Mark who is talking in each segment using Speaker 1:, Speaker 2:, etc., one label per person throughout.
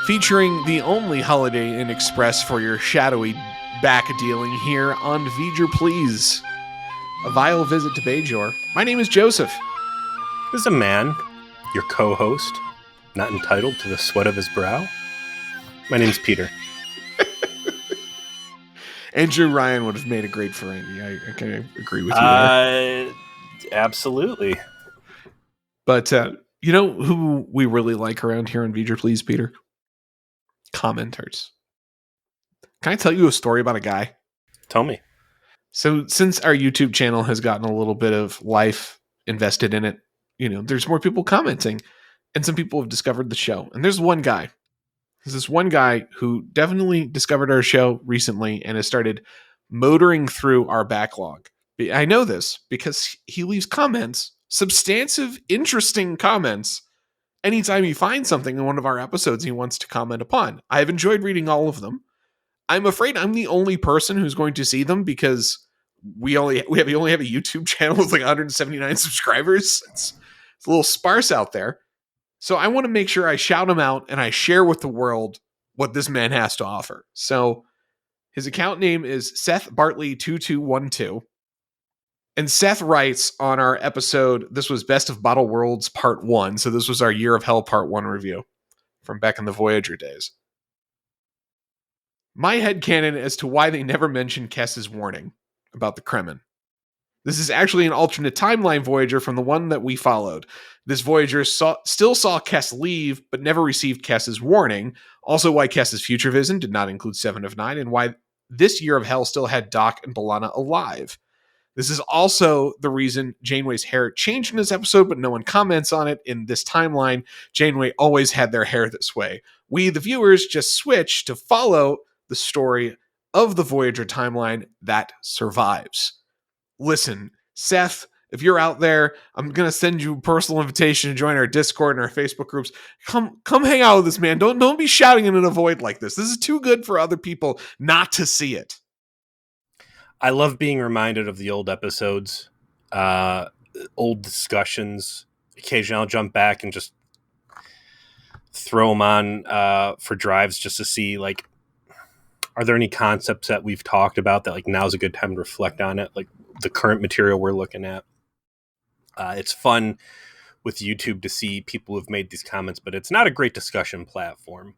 Speaker 1: featuring the only Holiday Inn Express for your shadowy back dealing here on V'ger Please, a vile visit to Bajor. My name is Joseph.
Speaker 2: This is a man, your co-host, not entitled to the sweat of his brow. My name's Peter.
Speaker 1: Andrew Ryan would have made a great Ferengi. I can agree with you there.
Speaker 2: Absolutely.
Speaker 1: But you know who we really like around here on V'ger Please, Peter? Commenters. Can I tell you a story about a guy?
Speaker 2: Tell me.
Speaker 1: So since our YouTube channel has gotten a little bit of life invested in it, you know, there's more people commenting, and some people have discovered the show. And there's one guy. There's this one guy who definitely discovered our show recently and has started motoring through our backlog. I know this because he leaves comments, substantive, interesting comments, anytime he finds something in one of our episodes he wants to comment upon. I've enjoyed reading all of them. I'm afraid I'm the only person who's going to see them because we only have a YouTube channel with like 179 subscribers. It's a little sparse out there. So I want to make sure I shout him out and I share with the world what this man has to offer. So his account name is Seth Bartley 2212. And Seth writes on our episode, this was Best of Bottle Worlds Part 1. So this was our Year of Hell Part 1 review from back in the Voyager days. My headcanon as to why they never mentioned Kess's warning about the Kremen. This is actually an alternate timeline Voyager from the one that we followed. This Voyager still saw Kess leave, but never received Kess's warning. Also why Kess's future vision did not include 7 of 9, and why this Year of Hell still had Doc and B'Elanna alive. This is also the reason Janeway's hair changed in this episode, but no one comments on it. In this timeline, Janeway always had their hair this way. We, the viewers, just switch to follow the story of the Voyager timeline that survives. Listen, Seth, if you're out there, I'm going to send you a personal invitation to join our Discord and our Facebook groups. Come hang out with this man. Don't be shouting in a void like this. This is too good for other people not to see it.
Speaker 2: I love being reminded of the old episodes, old discussions. Occasionally I'll jump back and just throw them on for drives just to see, like, are there any concepts that we've talked about that, like, now's a good time to reflect on it? Like, the current material we're looking at. It's fun with YouTube to see people who've made these comments, but it's not a great discussion platform.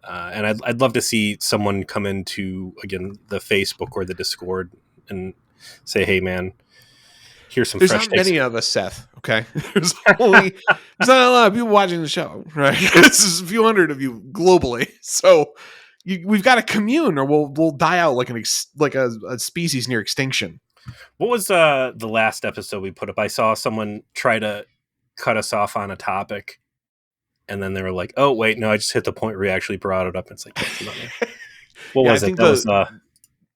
Speaker 2: And I'd love to see someone come into, again, the Facebook or the Discord and say, hey, man, here's some fresh takes.
Speaker 1: There's not many of us, Seth, okay? There's not a lot of people watching the show, right? This is a few hundred of you globally. So we've got to commune or we'll die out like a species near extinction.
Speaker 2: What was the last episode we put up? I saw someone try to cut us off on a topic, and then they were like, "Oh, wait, no, I just hit the point where you actually brought it up." It's like, what was it?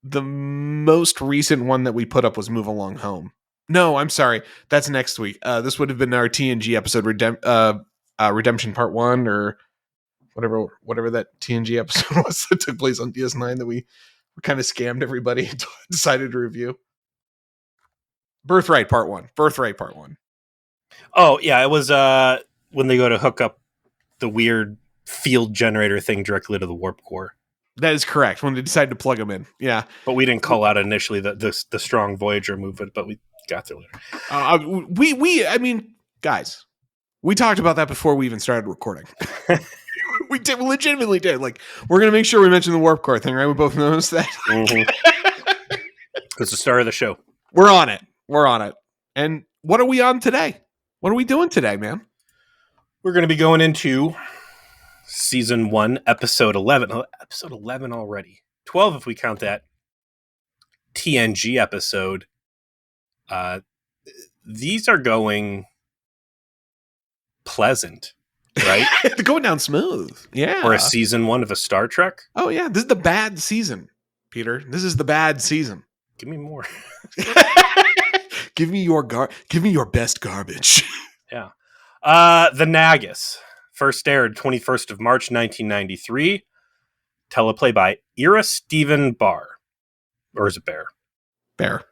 Speaker 1: The most recent one that we put up was "Move Along Home." No, I'm sorry, that's next week. This would have been our TNG episode, Redemption Part 1, or whatever that TNG episode was that took place on DS9 that we kind of scammed everybody and decided to review. Birthright Part 1.
Speaker 2: Oh, yeah, it was when they go to hook up the weird field generator thing directly to the warp core.
Speaker 1: That is correct, when they decided to plug them in. Yeah.
Speaker 2: But we didn't call out initially the strong Voyager movement, but we got there later.
Speaker 1: I mean, guys, we talked about that before we even started recording. We legitimately did. Like, we're going to make sure we mention the warp core thing, right? We both noticed that.
Speaker 2: Mm-hmm. It's the start of the show.
Speaker 1: We're on it. And what are we on today? What are we doing today, man?
Speaker 2: We're going to be going into Season 1, Episode 11. Oh, episode 11 already. 12 if we count that TNG episode. These are going pleasant, right?
Speaker 1: They're going down smooth. Yeah.
Speaker 2: For a Season 1 of a Star Trek.
Speaker 1: Oh, yeah. This is the bad season, Peter. This is the bad season.
Speaker 2: Give me more.
Speaker 1: Give me your best garbage.
Speaker 2: Yeah. The Nagus first aired 21st of March 1993. Teleplay by Ira Stephen Barr. Or is it Bear?
Speaker 1: Bear.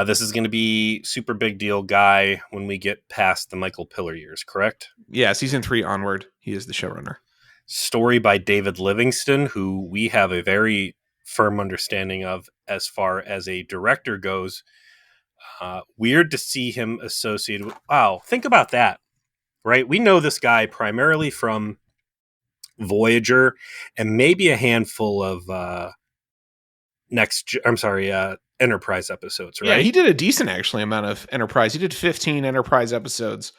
Speaker 2: This is going to be super big deal guy when we get past the Michael Piller years, correct?
Speaker 1: Yeah, season 3 onward, he is the showrunner.
Speaker 2: story by David Livingston, who we have a very firm understanding of as far as a director goes. Weird to see him associated with. Wow, think about that, right? We know this guy primarily from Voyager and maybe a handful of Enterprise episodes,
Speaker 1: Yeah,
Speaker 2: right?
Speaker 1: he did a decent actually amount of Enterprise. He did 15 Enterprise episodes.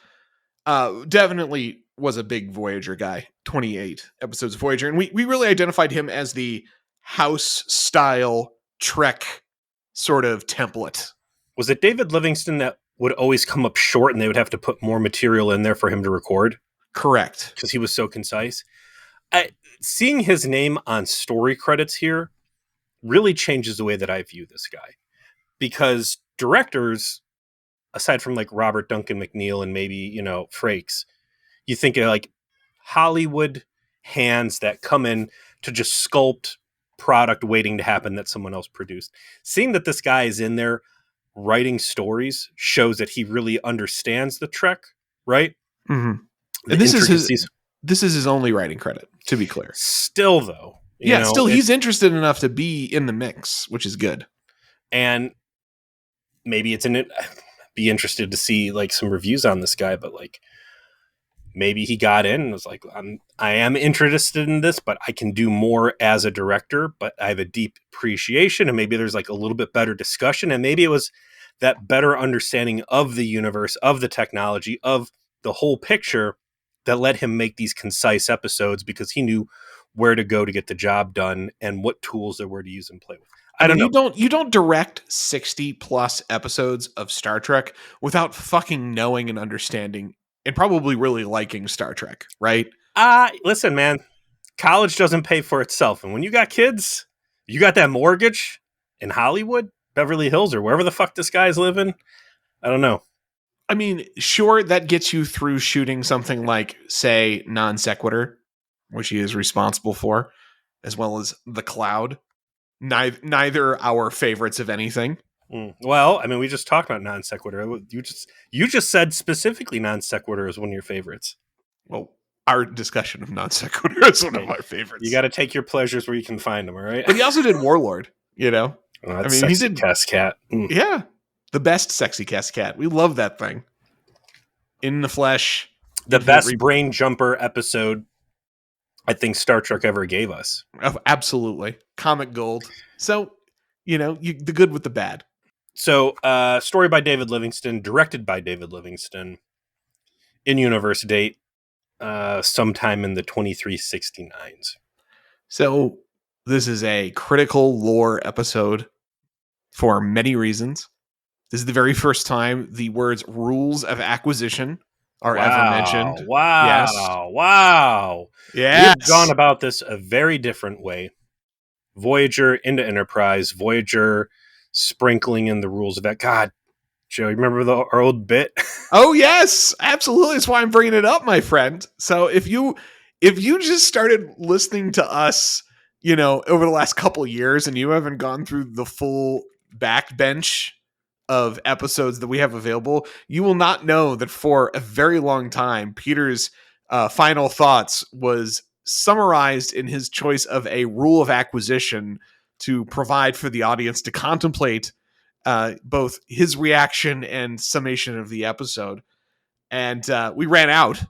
Speaker 1: Definitely was a big Voyager guy. 28 episodes of Voyager, and we really identified him as the house style Trek sort of template.
Speaker 2: Was it David Livingston that would always come up short and they would have to put more material in there for him to record?
Speaker 1: Correct.
Speaker 2: Because he was so concise. Seeing his name on story credits here really changes the way that I view this guy. Because directors, aside from like Robert Duncan McNeil and maybe, Frakes, you think of like Hollywood hands that come in to just sculpt product waiting to happen that someone else produced. Seeing that this guy is in there writing stories shows that he really understands the Trek, right?
Speaker 1: Mm-hmm.
Speaker 2: The
Speaker 1: And this
Speaker 2: intricacies.
Speaker 1: is his only writing credit, to be clear.
Speaker 2: Still, though.
Speaker 1: He's interested enough to be in the mix, which is good.
Speaker 2: And maybe it's in it. Be interested to see like some reviews on this guy, but like maybe he got in and was like, I am interested in this, but I can do more as a director, but I have a deep appreciation, and maybe there's like a little bit better discussion, and maybe it was that better understanding of the universe, of the technology, of the whole picture that let him make these concise episodes because he knew where to go to get the job done and what tools there were to use and play with. I don't know.
Speaker 1: You don't direct 60 plus episodes of Star Trek without fucking knowing and understanding and probably really liking Star Trek, right?
Speaker 2: Listen, man, college doesn't pay for itself. And when you got kids, you got that mortgage in Hollywood, Beverly Hills, or wherever the fuck this guy's living. I don't know.
Speaker 1: I mean, sure, that gets you through shooting something like, say, Non Sequitur, which he is responsible for, as well as The Cloud. Neither our favorites of anything.
Speaker 2: Well, I mean, we just talked about Non Sequitur. You just said specifically Non Sequitur is one of your favorites.
Speaker 1: Well, our discussion of Non Sequitur is one of our favorites.
Speaker 2: You got to take your pleasures where you can find them, all right?
Speaker 1: But he also did Warlord,
Speaker 2: He did Cascat.
Speaker 1: Yeah, the best sexy Cascat. We love that thing. In the flesh.
Speaker 2: The best brain jumper episode I think Star Trek ever gave us.
Speaker 1: Oh, absolutely. Comic gold. So, the good with the bad.
Speaker 2: So, story by David Livingston, directed by David Livingston, in-universe date, sometime in the 2369s.
Speaker 1: So, this is a critical lore episode for many reasons. This is the very first time the words rules of acquisition are ever mentioned.
Speaker 2: Wow.
Speaker 1: Yeah.
Speaker 2: We've gone about this a very different way. Voyager into Enterprise, Voyager sprinkling in the rules of that. God, Joe, you remember our old bit?
Speaker 1: Oh, yes, absolutely. That's why I'm bringing it up, my friend. So if you just started listening to us, over the last couple of years and you haven't gone through the full backbench of episodes that we have available, you will not know that for a very long time, Peter's final thoughts was summarized in his choice of a rule of acquisition to provide for the audience to contemplate both his reaction and summation of the episode. And we ran out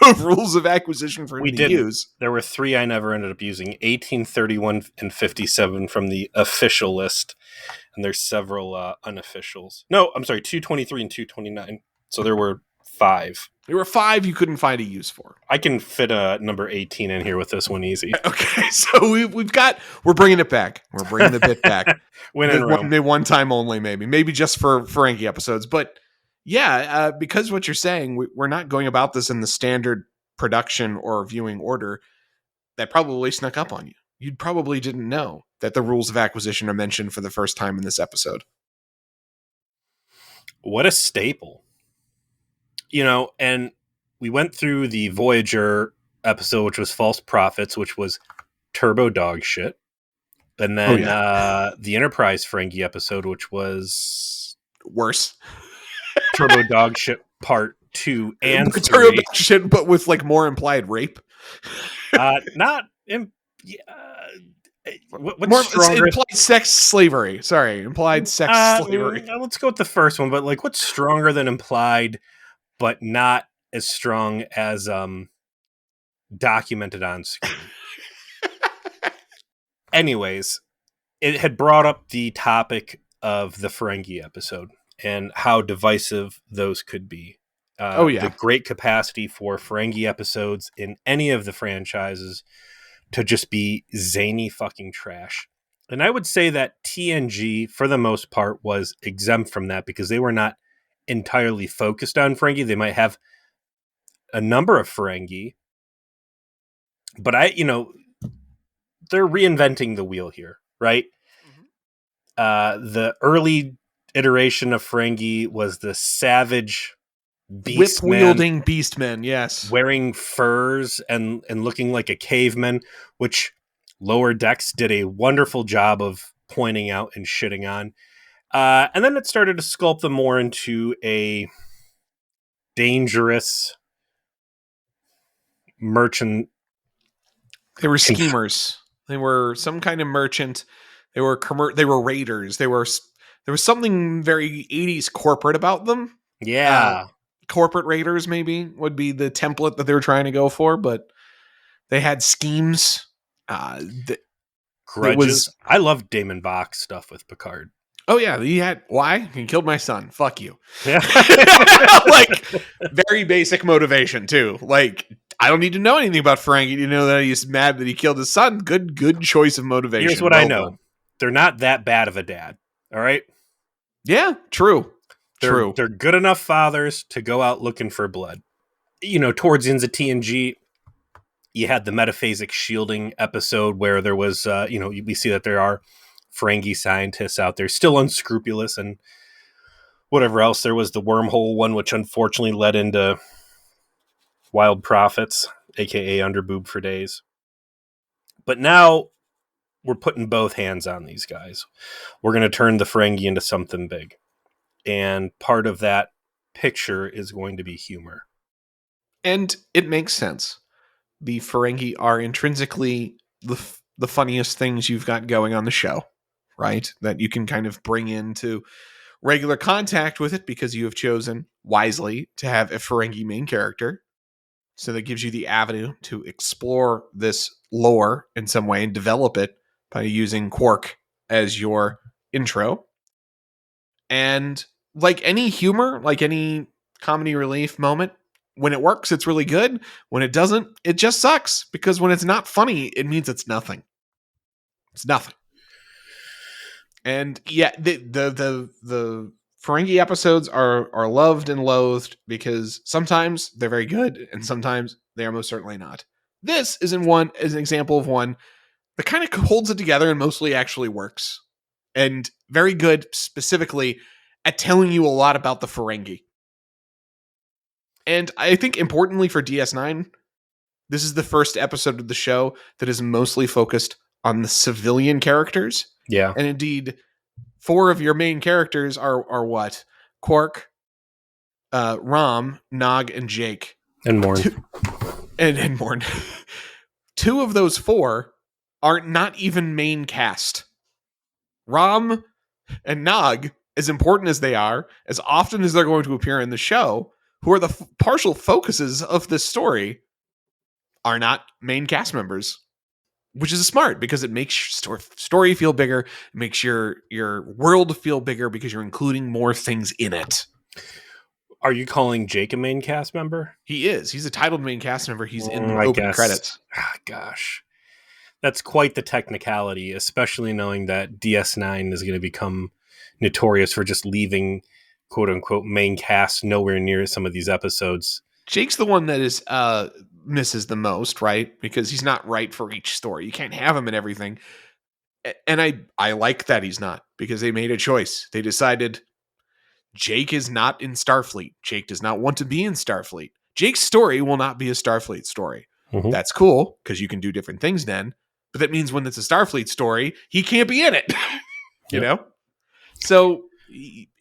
Speaker 1: of rules of acquisition for him to use.
Speaker 2: There were 3 I never ended up using, 18, 31, and 57 from the official list. And there's several unofficials. No, I'm sorry, 223 and 229. So there were 5.
Speaker 1: There were 5 you couldn't find a use for.
Speaker 2: I can fit a number 18 in here with this one easy.
Speaker 1: Okay, so we're bringing it back. We're bringing the bit back. One time only, maybe just for Ferengi episodes. But yeah, because what you're saying, we're not going about this in the standard production or viewing order. That probably snuck up on you. You probably didn't know that the rules of acquisition are mentioned for the first time in this episode.
Speaker 2: What a staple. And we went through the Voyager episode, which was False Prophets, which was turbo dog shit. And then the Enterprise Ferengi episode, which was
Speaker 1: worse.
Speaker 2: Turbo dog shit part 2 and 3.
Speaker 1: Turbo dog shit, but with like more implied rape.
Speaker 2: Not. Yeah, what's
Speaker 1: More
Speaker 2: stronger?
Speaker 1: implied sex slavery. Sorry, implied sex slavery.
Speaker 2: Let's go with the first one. But like, what's stronger than implied, but not as strong as documented on screen? Anyways, it had brought up the topic of the Ferengi episode and how divisive those could be.
Speaker 1: Oh yeah,
Speaker 2: The great capacity for Ferengi episodes in any of the franchises to just be zany fucking trash. And I would say that TNG, for the most part, was exempt from that because they were not entirely focused on Ferengi. They might have a number of Ferengi, but they're reinventing the wheel here, right? The early iteration of Ferengi was the savage beast
Speaker 1: whip wielding beastmen. Yes,
Speaker 2: wearing furs and looking like a caveman, which Lower Decks did a wonderful job of pointing out and shitting on. And then it started to sculpt them more into a dangerous merchant.
Speaker 1: they were schemers. They were some kind of merchant. They were they were raiders. There was something very 80s corporate about them.
Speaker 2: Yeah.
Speaker 1: Corporate raiders maybe would be the template that they were trying to go for, but they had schemes.
Speaker 2: Grudges. I love Damon Bach stuff with Picard.
Speaker 1: Oh yeah, he had why? He killed my son. Fuck you.
Speaker 2: Yeah.
Speaker 1: Like very basic motivation too. Like I don't need to know anything about Ferengi to know that he's mad that he killed his son. Good choice of motivation.
Speaker 2: Here's what I know. Done. They're not that bad of a dad. All right?
Speaker 1: Yeah, true.
Speaker 2: They're good enough fathers to go out looking for blood. Towards the ends of TNG, you had the metaphasic shielding episode where there was, we see that there are Ferengi scientists out there still unscrupulous and whatever else. There was the wormhole one, which unfortunately led into Wild Prophets, aka Underboob for Days. But now we're putting both hands on these guys. We're going to turn the Ferengi into something big. And part of that picture is going to be humor.
Speaker 1: And it makes sense. The Ferengi are intrinsically the funniest things you've got going on the show, right? That you can kind of bring into regular contact with it because you have chosen wisely to have a Ferengi main character. So that gives you the avenue to explore this lore in some way and develop it by using Quark as your intro. And like any humor, like any comedy relief moment, when it works, it's really good. When it doesn't, it just sucks. Because when it's not funny, it means it's nothing. It's nothing. And yeah, the Ferengi episodes are loved and loathed because sometimes they're very good and sometimes they are most certainly not. This is an example of one that kind of holds it together and mostly actually works. And very good specifically at telling you a lot about the Ferengi. And I think importantly for DS9, this is the first episode of the show that is mostly focused on the civilian characters.
Speaker 2: Yeah.
Speaker 1: And indeed, 4 of your main characters are what? Quark, Rom, Nog, and Jake.
Speaker 2: And Morn.
Speaker 1: And Morn. 2 of those 4 are not even main cast. Rom and Nog, as important as they are, as often as they're going to appear in the show, who are the partial focuses of this story, are not main cast members. Which is smart because it makes your story feel bigger. It makes your world feel bigger because you're including more things in it.
Speaker 2: Are you calling Jake a main cast member?
Speaker 1: He is. He's a titled main cast member. He's in the open credits.
Speaker 2: Gosh. That's quite the technicality, especially knowing that DS9 is going to become notorious for just leaving quote-unquote main cast nowhere near some of these episodes.
Speaker 1: Jake's the one that is misses the most, right? Because he's not right for each story. You can't have him in everything. And I like that he's not, because they made a choice. They decided Jake is not in Starfleet. Jake does not want to be in Starfleet. Jake's story will not be a Starfleet story. Mm-hmm. That's cool, because you can do different things then. But that means when it's a Starfleet story, he can't be in it. You know? So,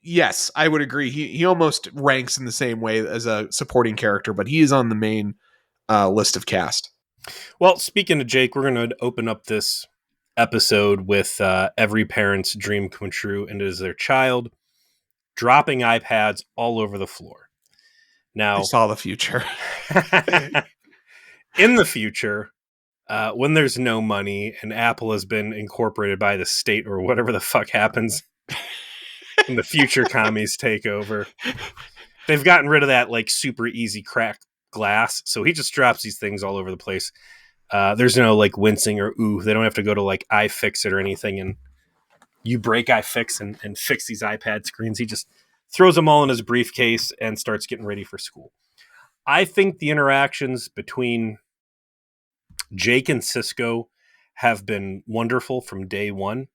Speaker 1: yes, I would agree. He almost ranks in the same way as a supporting character, but he is on the main list of cast.
Speaker 2: Well, speaking of Jake, we're going to open up this episode with every parent's dream come true, and it is their child dropping iPads all over the floor.
Speaker 1: I
Speaker 2: Now,
Speaker 1: saw the future.
Speaker 2: in the future, when there's no money and Apple has been incorporated by the state or whatever the fuck happens, and the future commies take over, they've gotten rid of that like super easy crack glass, so he just drops these things all over the place. There's no like wincing or ooh. They don't have to go to like iFixit or anything, and you break iFix and fix these iPad screens. He just throws them all in his briefcase and starts getting ready for school. I think the interactions between Jake and Cisco have been wonderful from day one.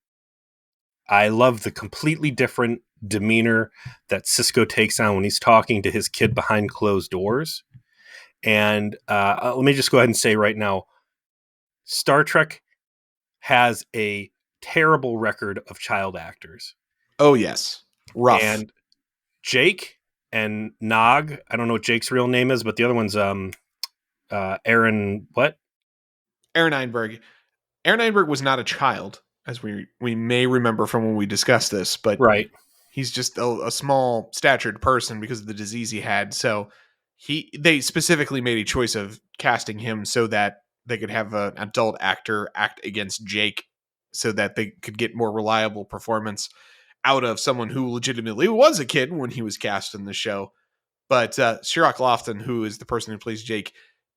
Speaker 2: I love the completely different demeanor that Cisco takes on when he's talking to his kid behind closed doors. And let me just go ahead and say right now, Star Trek has a terrible record of child actors.
Speaker 1: Oh, yes. Rough.
Speaker 2: And Jake and Nog, I don't know what Jake's real name is, but the other one's Aaron, what?
Speaker 1: Aaron Einberg. Aaron Einberg was not a child, as we may remember from when we discussed this, but
Speaker 2: Right.
Speaker 1: he's just a small statured person because of the disease he had. So they specifically made a choice of casting him so that they could have an adult actor act against Jake so that they could get more reliable performance out of someone who legitimately was a kid when he was cast in the show. But Sherlock Lofton, who is the person who plays Jake,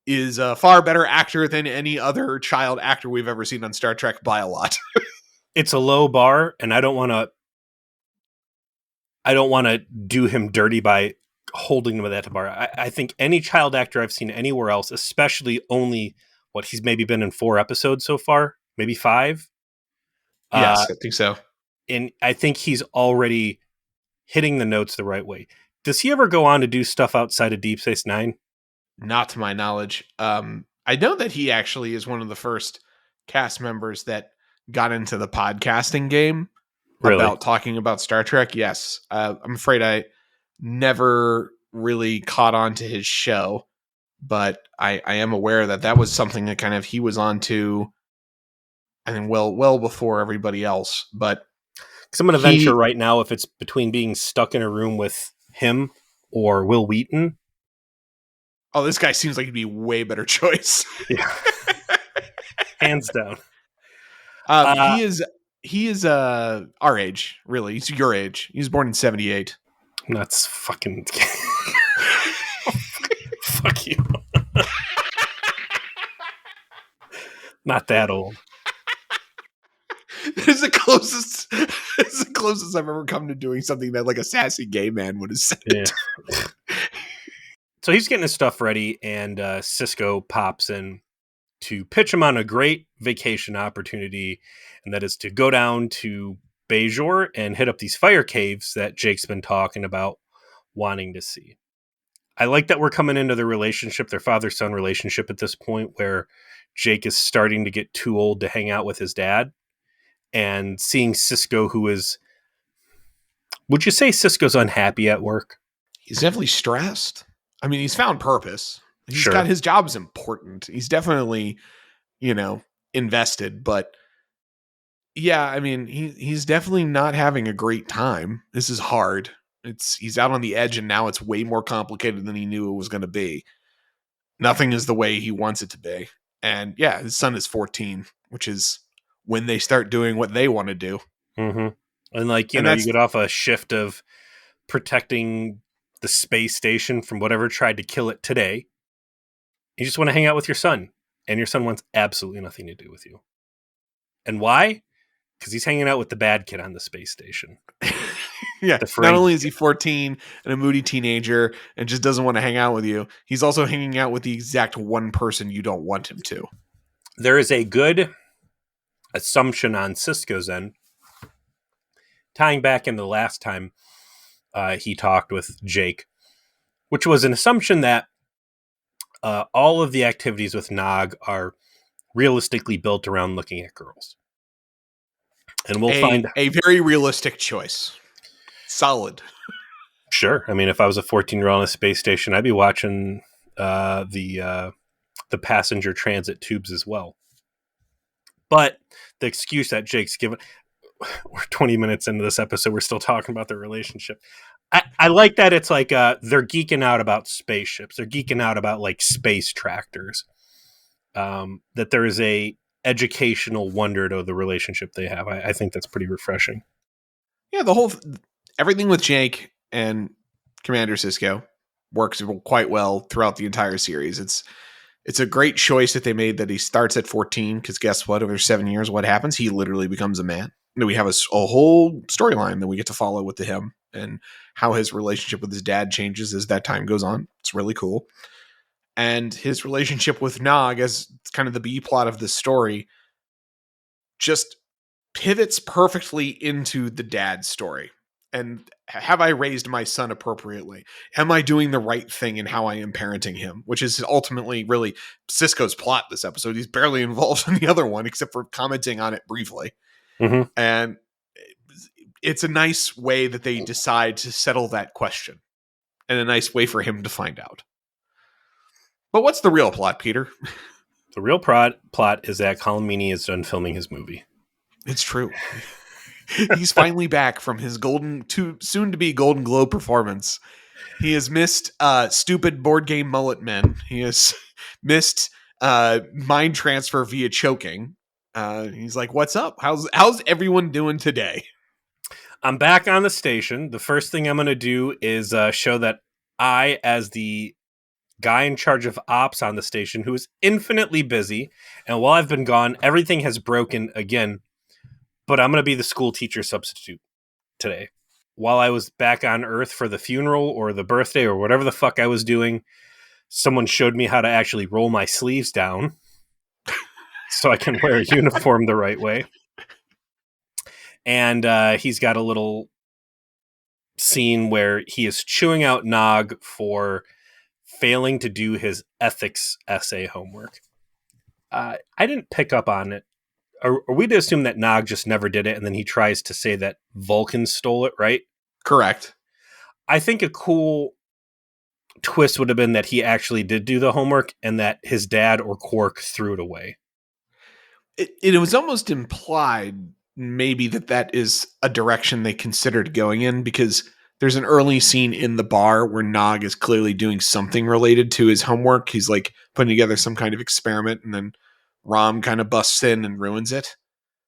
Speaker 1: is a far better actor than any other child actor we've ever seen on Star Trek by a lot.
Speaker 2: It's a low bar, and I don't want to do him dirty by holding him at that bar. I think any child actor I've seen anywhere else, especially only what he's maybe been in 4 episodes so far, maybe 5.
Speaker 1: Yes, I think so.
Speaker 2: And I think he's already hitting the notes the right way. Does he ever go on to do stuff outside of Deep Space Nine?
Speaker 1: Not to my knowledge. I know that he actually is one of the first cast members that got into the podcasting game about talking about Star Trek. Yes. I'm afraid I never really caught on to his show, but I am aware that was something that kind of he was on to, I think, well before everybody else. But
Speaker 2: because I'm going to venture right now, if it's between being stuck in a room with him or Will Wheaton.
Speaker 1: Oh, this guy seems like he'd be a way better choice.
Speaker 2: Yeah. Hands down.
Speaker 1: He is our age, really. He's your age. He was born in 1978.
Speaker 2: That's fucking fuck you. Not that old.
Speaker 1: This is the closest I've ever come to doing something that like a sassy gay man would have said.
Speaker 2: Yeah. So he's getting his stuff ready, and Cisco pops in to pitch him on a great vacation opportunity, and that is to go down to Bajor and hit up these fire caves that Jake's been talking about wanting to see. I like that we're coming into their relationship, their father-son relationship at this point, where Jake is starting to get too old to hang out with his dad, and seeing Cisco, who is, would you say Cisco's unhappy at work?
Speaker 1: He's definitely stressed. I mean, he's found purpose. He's got his job's important. He's definitely, invested, but yeah, I mean, he's definitely not having a great time. This is hard. He's out on the edge, and now it's way more complicated than he knew it was going to be. Nothing is the way he wants it to be. And yeah, his son is 14, which is when they start doing what they want to do.
Speaker 2: Mm-hmm. And you get off a shift of protecting the space station from whatever tried to kill it today. You just want to hang out with your son, and your son wants absolutely nothing to do with you. And why? Because he's hanging out with the bad kid on the space station.
Speaker 1: Yeah, not only is he 14 and a moody teenager and just doesn't want to hang out with you, he's also hanging out with the exact one person you don't want him to.
Speaker 2: There is a good assumption on Cisco's end, tying back into the last time he talked with Jake, which was an assumption that all of the activities with Nog are realistically built around looking at girls. And we'll find
Speaker 1: a very realistic choice. Solid.
Speaker 2: Sure. I mean, if I was a 14-year-old on a space station, I'd be watching the the passenger transit tubes as well. But the excuse that Jake's given, we're 20 minutes into this episode, we're still talking about their relationship. I like that it's like they're geeking out about spaceships. They're geeking out about like space tractors. That there is a educational wonder to the relationship they have. I think that's pretty refreshing.
Speaker 1: Yeah, everything with Jake and Commander Sisko works quite well throughout the entire series. It's a great choice that they made that he starts at 14, because guess what? Over 7 years, what happens? He literally becomes a man. And we have a whole storyline that we get to follow with him and how his relationship with his dad changes as that time goes on. It's really cool. And his relationship with Nog, as kind of the B plot of this story, just pivots perfectly into the dad story. And have I raised my son appropriately? Am I doing the right thing in how I am parenting him? Which is ultimately really Sisko's plot this episode. He's barely involved in the other one, except for commenting on it briefly.
Speaker 2: Mm-hmm.
Speaker 1: And it's a nice way that they decide to settle that question, and a nice way for him to find out. But what's the real plot, Peter?
Speaker 2: The real plot is that Colin Meaney is done filming his movie.
Speaker 1: It's true. He's finally back from his soon-to-be Golden Globe performance. He has missed stupid board game mullet men. He has missed mind transfer via choking. He's like, "What's up? How's everyone doing today?"
Speaker 2: I'm back on the station. The first thing I'm going to do is show that I, as the guy in charge of ops on the station, who is infinitely busy, and while I've been gone, everything has broken again. But I'm going to be the school teacher substitute today. While I was back on Earth for the funeral or the birthday or whatever the fuck I was doing, someone showed me how to actually roll my sleeves down so I can wear a uniform the right way. And he's got a little scene where he is chewing out Nog for failing to do his ethics essay homework. I didn't pick up on it. Are we to assume that Nog just never did it, and then he tries to say that Vulcan stole it, right?
Speaker 1: Correct.
Speaker 2: I think a cool twist would have been that he actually did do the homework and that his dad or Quark threw it away.
Speaker 1: It was almost implied maybe that is a direction they considered going in, because there's an early scene in the bar where Nog is clearly doing something related to his homework. He's like putting together some kind of experiment, and then Rom kind of busts in and ruins it.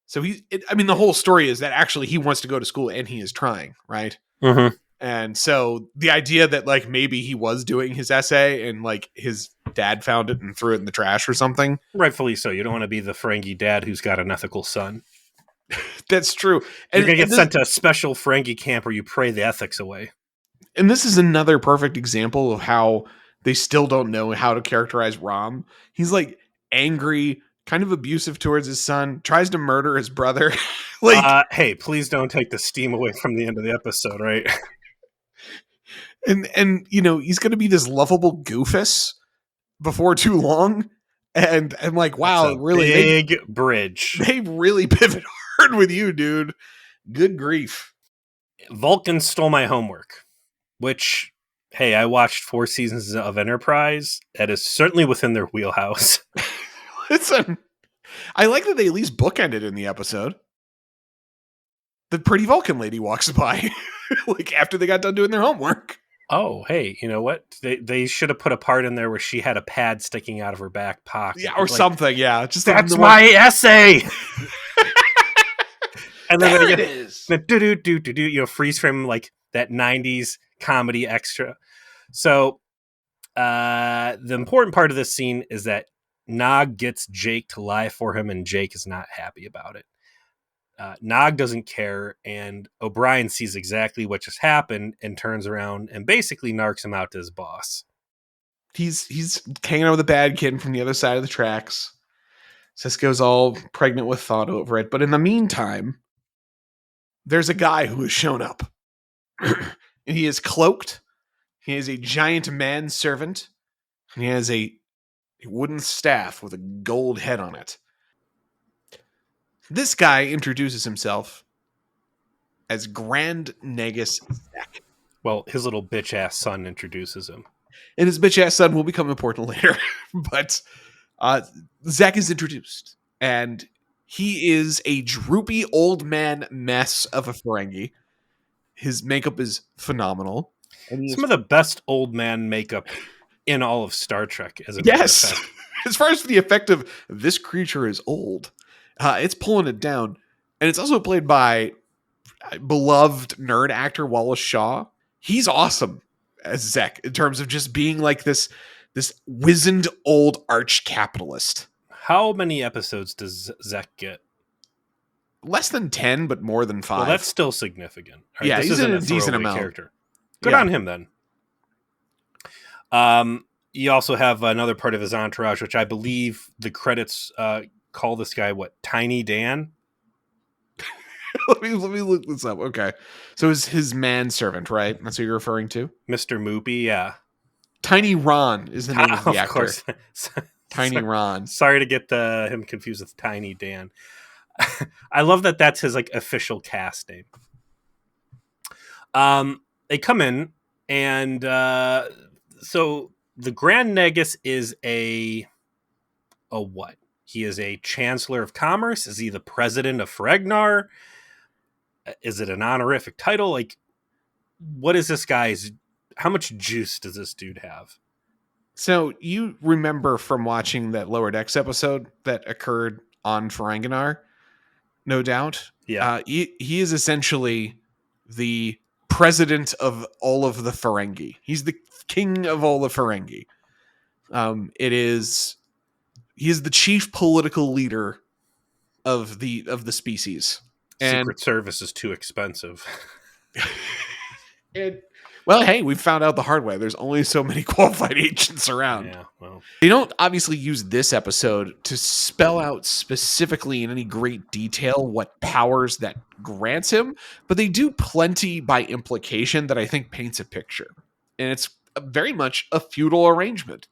Speaker 1: So the whole story is that actually he wants to go to school and he is trying, right?
Speaker 2: Mm-hmm.
Speaker 1: And so the idea that like maybe he was doing his essay and like his dad found it and threw it in the trash or something.
Speaker 2: Rightfully so. You don't want to be the Ferengi dad who's got an ethical son.
Speaker 1: That's true.
Speaker 2: You're going to get sent to a special Ferengi camp where you pray the ethics away.
Speaker 1: And this is another perfect example of how they still don't know how to characterize Rom. He's like angry, kind of abusive towards his son, tries to murder his brother.
Speaker 2: Hey, please don't take the steam away from the end of the episode, right?
Speaker 1: And he's going to be this lovable goofus before too long. And I'm like, wow, really
Speaker 2: big bridge.
Speaker 1: They really pivot hard with you, dude. Good grief.
Speaker 2: Vulcan stole my homework, which, hey, I watched 4 seasons of Enterprise. That is certainly within their wheelhouse.
Speaker 1: Listen, I like that they at least bookended in the episode. The pretty Vulcan lady walks by like after they got done doing their homework.
Speaker 2: Oh, hey, you know what? They should have put a part in there where she had a pad sticking out of her back pocket.
Speaker 1: Yeah, or something, yeah. Just
Speaker 2: that's my essay! And then
Speaker 1: there it is.
Speaker 2: The freeze frame, like that 90s comedy extra. So the important part of this scene is that Nog gets Jake to lie for him, and Jake is not happy about it. Nog doesn't care, and O'Brien sees exactly what just happened and turns around and basically narcs him out to his boss.
Speaker 1: He's hanging out with a bad kid from the other side of the tracks. Sisko's all pregnant with thought over it. But in the meantime, there's a guy who has shown up. And he is cloaked. He is a giant manservant. And he has a wooden staff with a gold head on it. This guy introduces himself as Grand Nagus.
Speaker 2: Well, his little bitch-ass son introduces him.
Speaker 1: And his bitch-ass son will become important later. But Uh, Zek is introduced, and he is a droopy old man mess of a Ferengi. His makeup is phenomenal. And he is,
Speaker 2: Some of the best old man makeup in all of Star Trek, as a matter of
Speaker 1: yes,
Speaker 2: fact.
Speaker 1: as far as the effect of this creature is old, it's pulling it down. And it's also played by beloved nerd actor Wallace Shaw. He's awesome as Zek in terms of just being like this wizened old arch capitalist.
Speaker 2: How many episodes does Zek get?
Speaker 1: Less than 10, but more than 5.
Speaker 2: Well, that's still significant. Right?
Speaker 1: Yeah,
Speaker 2: This
Speaker 1: he's in
Speaker 2: isn't
Speaker 1: a
Speaker 2: a
Speaker 1: decent
Speaker 2: throwaway
Speaker 1: amount.
Speaker 2: character. Good
Speaker 1: Yeah.
Speaker 2: on him then. You also have another part of his entourage, which I believe the credits call this guy Tiny Dan.
Speaker 1: let me look this up. Okay, so it's his manservant, right? That's what you're referring to.
Speaker 2: Mr. Moopy, yeah.
Speaker 1: Tiny Ron is the name of the actor.
Speaker 2: Course.
Speaker 1: Tiny Ron.
Speaker 2: Sorry to get him confused with Tiny Dan. I love that that's his like official cast name. They come in, and so the Grand Nagus is a what? He is a Chancellor of Commerce. Is he the President of Ferengi? Is it an honorific title? Like, what is this guy's? How much juice does this dude have?
Speaker 1: So you remember from watching that Lower Decks episode that occurred on Ferengi, no doubt.
Speaker 2: Yeah.
Speaker 1: He is essentially the president of all of the Ferengi. He's the king of all the Ferengi. He is the chief political leader of the species.
Speaker 2: Secret Service is too expensive.
Speaker 1: Well, hey, we found out the hard way. There's only so many qualified agents around.
Speaker 2: Yeah, well.
Speaker 1: They don't obviously use this episode to spell out specifically in any great detail what powers that grants him, but they do plenty by implication that I think paints a picture. And it's very much a feudal arrangement.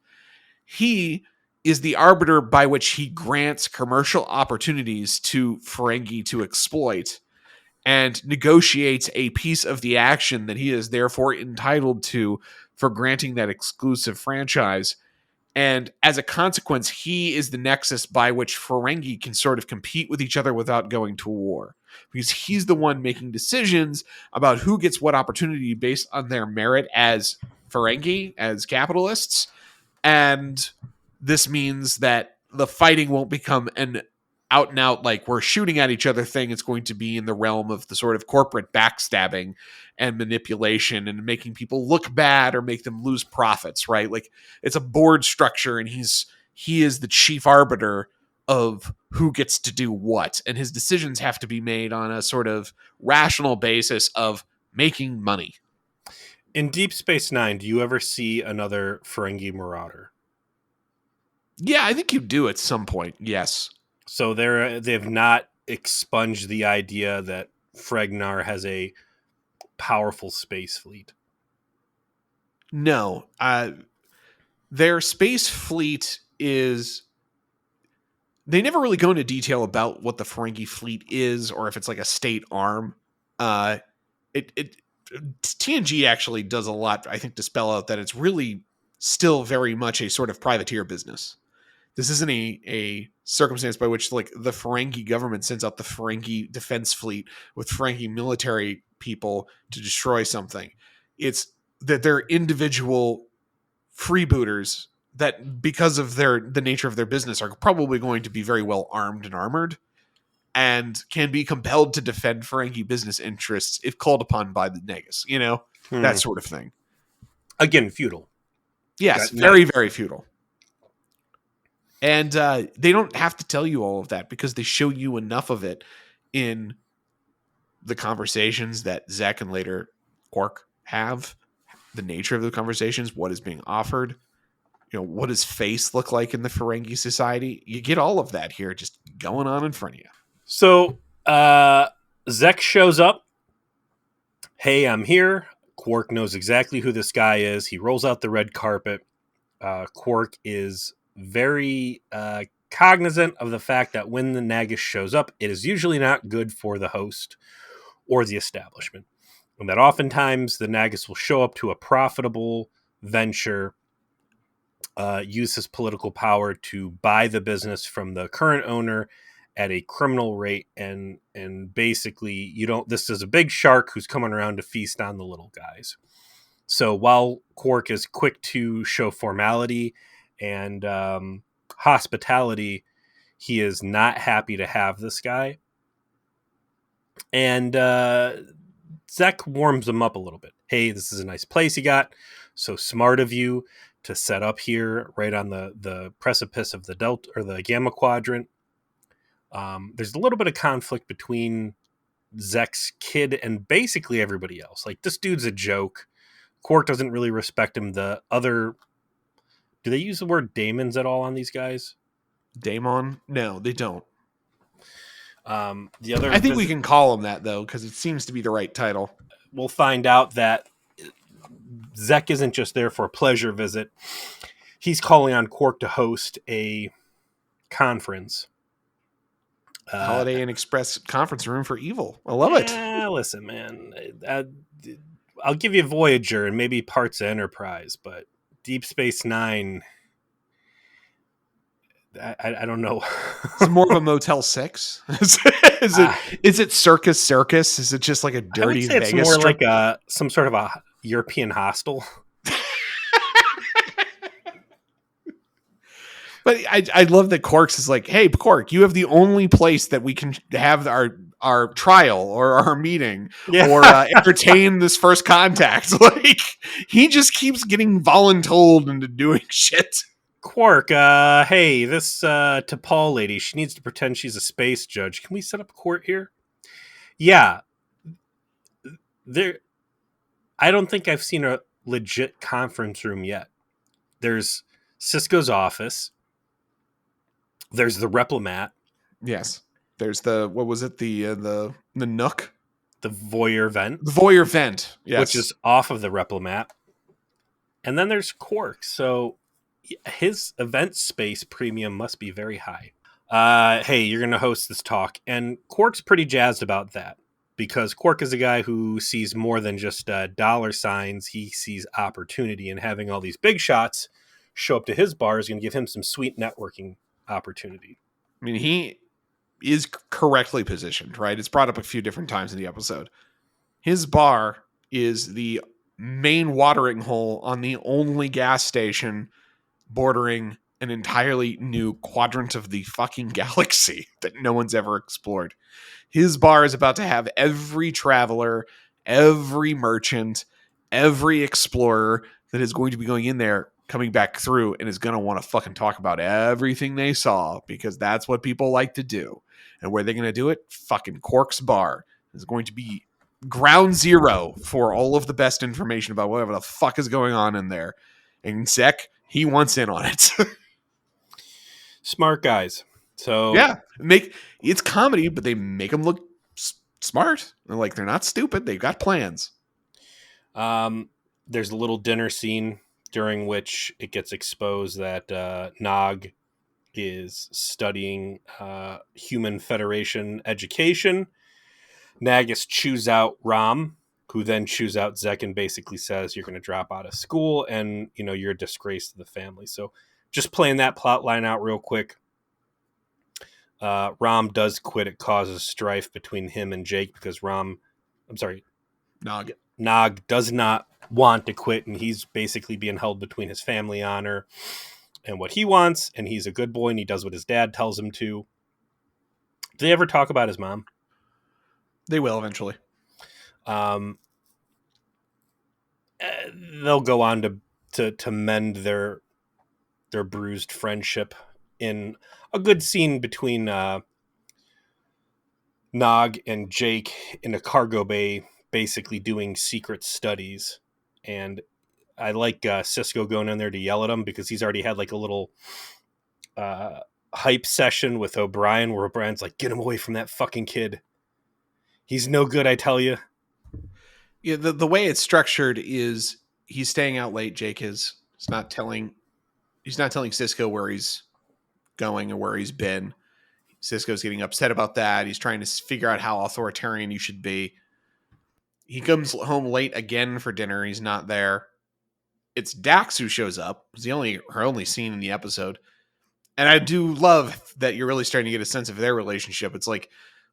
Speaker 1: He is the arbiter by which he grants commercial opportunities to Ferengi to exploit and negotiates a piece of the action that he is therefore entitled to for granting that exclusive franchise. And as a consequence, he is the nexus by which Ferengi can sort of compete with each other without going to war. Because he's the one making decisions about who gets what opportunity based on their merit as Ferengi, as capitalists. And this means that the fighting won't become an out and out, like we're shooting at each other thing. It's going to be in the realm of the sort of corporate backstabbing and manipulation and making people look bad or make them lose profits, right? Like it's a board structure, and he is the chief arbiter of who gets to do what. And his decisions have to be made on a sort of rational basis of making money.
Speaker 2: In Deep Space Nine, do you ever see another Ferengi Marauder?
Speaker 1: Yeah, I think you do at some point. Yes.
Speaker 2: So they have not expunged the idea that Ferengi has a powerful space fleet.
Speaker 1: No. Their space fleet is... They never really go into detail about what the Ferengi fleet is or if it's like a state arm. TNG actually does a lot, I think, to spell out that it's really still very much a sort of privateer business. This isn't a circumstance by which like the Ferengi government sends out the Ferengi defense fleet with Ferengi military people to destroy something. It's that they're individual freebooters that, because of the nature of their business, are probably going to be very well armed and armored and can be compelled to defend Ferengi business interests if called upon by the Nagus, that sort of thing.
Speaker 2: Again, feudal.
Speaker 1: Yes, very, very feudal. And they don't have to tell you all of that because they show you enough of it in the conversations that Zek and later Quark have, the nature of the conversations, what is being offered, what does face look like in the Ferengi society. You get all of that here just going on in front of you.
Speaker 2: So Zek shows up. Hey, I'm here. Quark knows exactly who this guy is. He rolls out the red carpet. Quark is very cognizant of the fact that when the Nagus shows up, it is usually not good for the host or the establishment. And that oftentimes the Nagus will show up to a profitable venture use his political power to buy the business from the current owner at a criminal rate, and basically you don't. This is a big shark who's coming around to feast on the little guys. So while Quark is quick to show formality and hospitality, he is not happy to have this guy. And Zek warms him up a little bit. Hey, this is a nice place you got. So smart of you to set up here right on the precipice of the Delta or the Gamma Quadrant. There's a little bit of conflict between Zek's kid and basically everybody else. Like, this dude's a joke. Quark doesn't really respect him. The other... Do they use the word daemons at all on these guys?
Speaker 1: Daemon? No, they don't.
Speaker 2: The other...
Speaker 1: I think we can call him that, though, because it seems to be the right title.
Speaker 2: We'll find out that Zek isn't just there for a pleasure visit. He's calling on Quark to host a conference.
Speaker 1: Holiday Inn Express conference room for evil. I love it.
Speaker 2: Listen, man. I'll give you Voyager and maybe parts of Enterprise, but Deep Space Nine, I don't know.
Speaker 1: It's more of a Motel 6. Is it Circus? Is it just like a dirty
Speaker 2: Vegas? It's more
Speaker 1: strip?
Speaker 2: like some sort of a European hostel.
Speaker 1: But I love that Quark's is like, hey, Quark, you have the only place that we can have our trial or our meeting or entertain this first contact. Like, he just keeps getting voluntold into doing shit.
Speaker 2: Quark, hey, this T'Pol lady, she needs to pretend she's a space judge. Can we set up a court here? Yeah. I don't think I've seen a legit conference room yet. There's Sisko's office. There's the Replimat.
Speaker 1: Yes. There's what was it? The Nook?
Speaker 2: The Voyeur Vent.
Speaker 1: The Voyeur Vent, yes.
Speaker 2: Which is off of the Replimat. And then there's Quark. So his event space premium must be very high. Hey, you're going to host this talk. And Quark's pretty jazzed about that. Because Quark is a guy who sees more than just dollar signs. He sees opportunity. And having all these big shots show up to his bar is going to give him some sweet networking opportunity.
Speaker 1: I mean, he is correctly positioned, right? It's brought up a few different times in the episode. His bar is the main watering hole on the only gas station bordering an entirely new quadrant of the fucking galaxy that no one's ever explored. His bar is about to have every traveler, every merchant, every explorer that is going to be going in there coming back through and is going to want to fucking talk about everything they saw, because that's what people like to do. And where they're going to do it? Fucking Quark's bar is going to be ground zero for all of the best information about whatever the fuck is going on in there. And Zek, he wants in on it.
Speaker 2: Smart guys. So
Speaker 1: yeah, it's comedy, but they make them look smart. Like, they're not stupid. They've got plans.
Speaker 2: There's a little dinner scene during which it gets exposed that Nog is studying Human Federation education. Nagus chews out Rom, who then chews out Zek and basically says, you're going to drop out of school and, you're a disgrace to the family. So just playing that plot line out real quick. Rom does quit. It causes strife between him and Jake because Nog does not want to quit, and he's basically being held between his family honor and what he wants, and he's a good boy and he does what his dad tells him to. Do they ever talk about his mom?
Speaker 1: They will eventually.
Speaker 2: They'll go on to mend their bruised friendship in a good scene between Nog and Jake in a cargo bay, basically doing secret studies. And I like Sisko going in there to yell at him because he's already had like a little hype session with O'Brien where O'Brien's like, get him away from that fucking kid. He's no good, I tell you.
Speaker 1: Yeah, the way it's structured is he's staying out late. Jake is. He's not telling Sisko where he's going or where he's been. Sisko's getting upset about that. He's trying to figure out how authoritarian you should be. He comes home late again for dinner. He's not there. it's Dax who shows up. It's her only scene in the episode. And I do love that you're really starting to get a sense of their relationship. It's like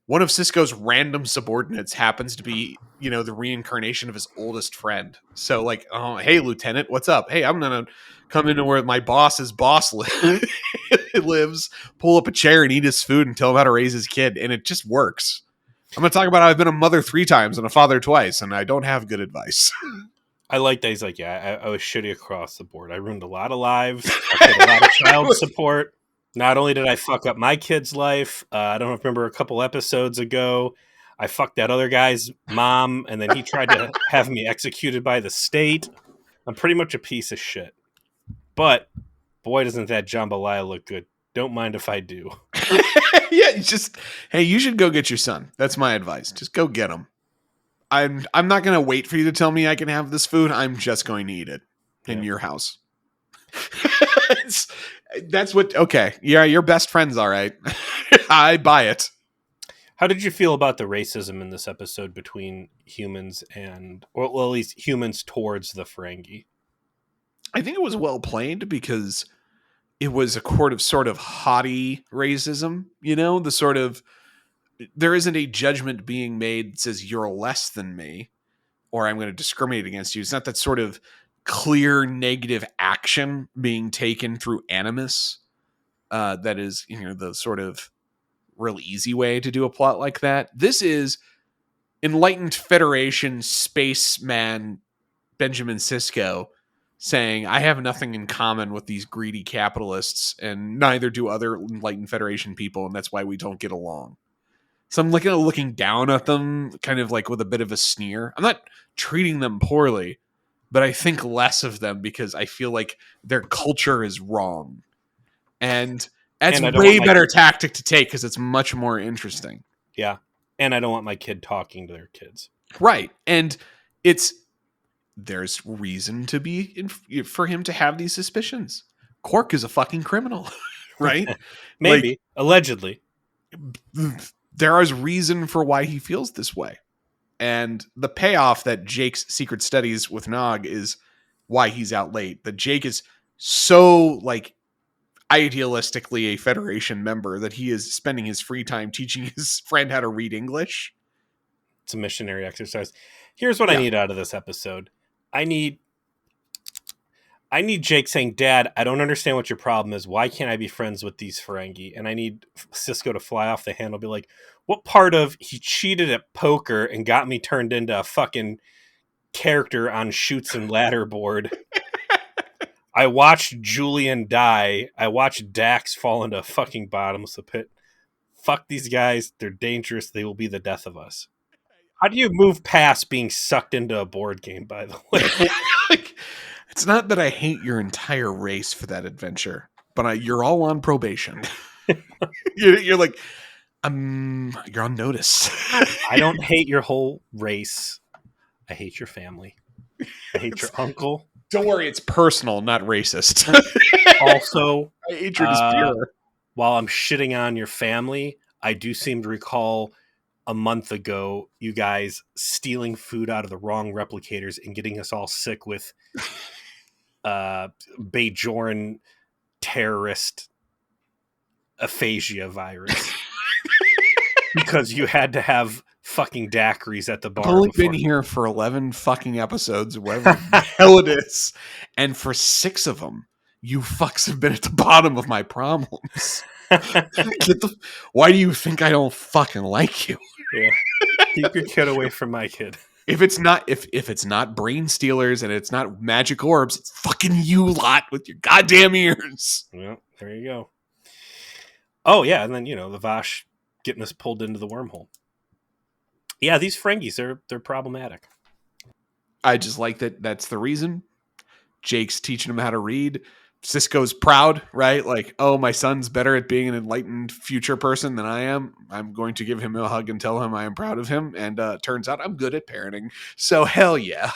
Speaker 1: one of Cisco's random subordinates happens to be, the reincarnation of his oldest friend. So like, oh, hey, Lieutenant, what's up? Hey, I'm going to come into where my boss's boss lives, pull up a chair and eat his food and tell him how to raise his kid. And it just works. I'm going to talk about how I've been a mother 3 times and a father twice, and I don't have good advice.
Speaker 2: I like that he's like, I was shitty across the board. I ruined a lot of lives. I paid a lot of child support. Not only did I fuck up my kid's life, I don't remember a couple episodes ago, I fucked that other guy's mom, and then he tried to have me executed by the state. I'm pretty much a piece of shit. But, boy, doesn't that jambalaya look good. Don't mind if I do.
Speaker 1: Yeah, hey, you should go get your son. That's my advice. Just go get him. I'm not going to wait for you to tell me I can have this food. I'm just going to eat it in your house. That's what. Okay, yeah, your best friend's all right. I buy it.
Speaker 2: How did you feel about the racism in this episode between humans or at least humans towards the Ferengi?
Speaker 1: I think it was well played because it was a sort of haughty racism. The sort of, there isn't a judgment being made that says you're less than me or I'm going to discriminate against you. It's not that sort of clear negative action being taken through animus. That is, the sort of real easy way to do a plot like that. This is enlightened Federation spaceman Benjamin Sisko saying, I have nothing in common with these greedy capitalists, and neither do other enlightened Federation people, and that's why we don't get along. So I'm looking down at them, kind of like with a bit of a sneer. I'm not treating them poorly, but I think less of them because I feel like their culture is wrong. And that's a way better tactic to take because it's much more interesting.
Speaker 2: Yeah. And I don't want my kid talking to their kids.
Speaker 1: Right. And there's reason for him to have these suspicions. Quark is a fucking criminal, right?
Speaker 2: Maybe. Allegedly.
Speaker 1: There is reason for why he feels this way. And the payoff that Jake's secret studies with Nog is why he's out late. That Jake is so idealistically a Federation member that he is spending his free time teaching his friend how to read English.
Speaker 2: It's a missionary exercise. Here's what I need out of this episode. I need Jake saying, Dad, I don't understand what your problem is. Why can't I be friends with these Ferengi? And I need Cisco to fly off the handle, be like, what part of he cheated at poker and got me turned into a fucking character on Chutes and Ladder board? I watched Julian die. I watched Dax fall into a fucking bottomless pit. Fuck these guys. They're dangerous. They will be the death of us. How do you move past being sucked into a board game, by the way?
Speaker 1: It's not that I hate your entire race for that adventure, but you're all on probation. You're like, you're on notice.
Speaker 2: I don't hate your whole race. I hate your family. I hate your uncle.
Speaker 1: Don't worry, it's personal, not racist.
Speaker 2: Also,
Speaker 1: hatred is pure.
Speaker 2: While I'm shitting on your family, I do seem to recall a month ago you guys stealing food out of the wrong replicators and getting us all sick with Bajoran terrorist aphasia virus because you had to have fucking daiquiris at the bar.
Speaker 1: I've only been here for 11 fucking episodes, whatever the hell it is, and for 6 of them, you fucks have been at the bottom of my problems. Why do you think I don't fucking like you?
Speaker 2: Yeah. Keep your kid away from my kid.
Speaker 1: If it's not brain stealers and it's not magic orbs, it's fucking you lot with your goddamn ears.
Speaker 2: Well, there you go. Oh yeah, and then the Vash getting us pulled into the wormhole. Yeah, these Ferengis, they're problematic.
Speaker 1: I just like that. That's the reason. Jake's teaching him how to read. Cisco's proud, right? Like, oh, my son's better at being an enlightened future person than I am. I'm going to give him a hug and tell him I am proud of him. And turns out I'm good at parenting. So hell yeah.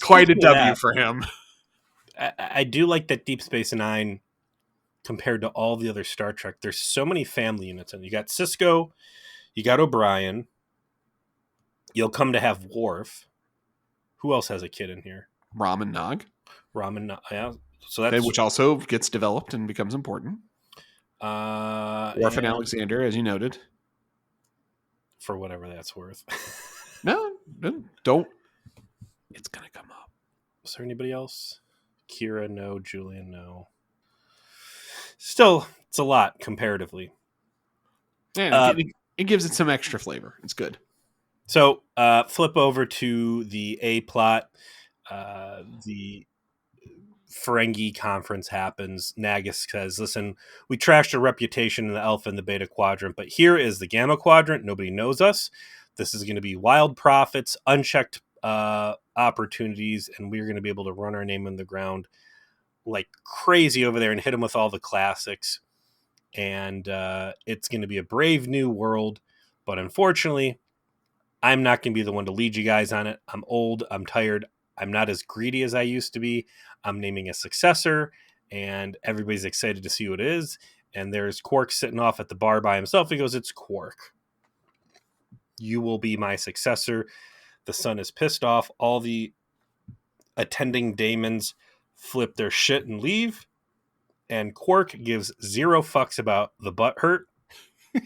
Speaker 1: Quite a W for him.
Speaker 2: I do like that Deep Space Nine, compared to all the other Star Trek, there's so many family units. And you got Cisco, you got O'Brien, you'll come to have Worf. Who else has a kid in here?
Speaker 1: Rom and Nog,
Speaker 2: Ramen. Yeah. So that's
Speaker 1: which also gets developed and becomes important. Orphan
Speaker 2: and
Speaker 1: Alexander, as you noted.
Speaker 2: for whatever that's worth.
Speaker 1: No, don't. It's gonna come up.
Speaker 2: Was there anybody else? Kira, no. Julian, no. Still, it's a lot comparatively.
Speaker 1: Yeah, it gives it some extra flavor. It's good.
Speaker 2: So flip over to the A plot. The Ferengi conference happens. Nagus says, listen, we trashed our reputation in the Alpha and the Beta quadrant, but here is the Gamma quadrant. Nobody knows us. This is going to be wild profits, unchecked opportunities, and we're going to be able to run our name in the ground like crazy over there and hit them with all the classics. And it's going to be a brave new world. But unfortunately, I'm not going to be the one to lead you guys on it. I'm old. I'm tired. I'm not as greedy as I used to be. I'm naming a successor, and everybody's excited to see who it is. And there's Quark sitting off at the bar by himself. He goes, it's Quark. You will be my successor. The sun is pissed off. All the attending daemons flip their shit and leave. And Quark gives zero fucks about the butt hurt.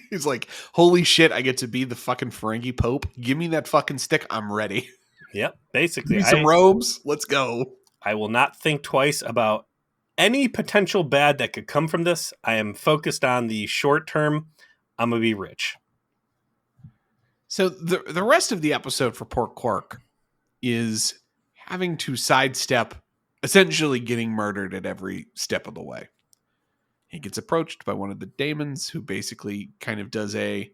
Speaker 1: He's like, holy shit, I get to be the fucking Ferengi Pope. Give me that fucking stick. I'm ready.
Speaker 2: Yep, basically.
Speaker 1: Give me some robes. Let's go.
Speaker 2: I will not think twice about any potential bad that could come from this. I am focused on the short term. I'm going to be rich.
Speaker 1: So the rest of the episode for poor Quark is having to sidestep essentially getting murdered at every step of the way. He gets approached by one of the daemons who basically kind of does a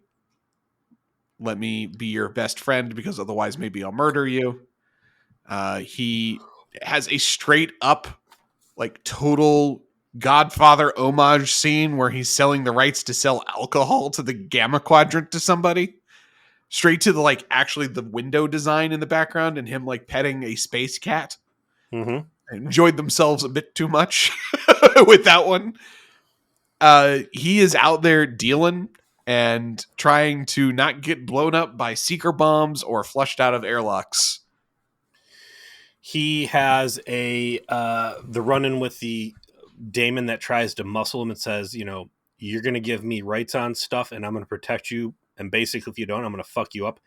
Speaker 1: let me be your best friend because otherwise maybe I'll murder you. He has a straight up like total Godfather homage scene where he's selling the rights to sell alcohol to the Gamma Quadrant to somebody. Straight to the like actually the window design in the background and him like petting a space cat.
Speaker 2: Mm-hmm.
Speaker 1: Enjoyed themselves a bit too much with that one. He is out there dealing and trying to not get blown up by seeker bombs or flushed out of airlocks.
Speaker 2: He has the run-in with the daemon that tries to muscle him and says, you know, you're going to give me rights on stuff and I'm going to protect you. And basically, if you don't, I'm going to fuck you up.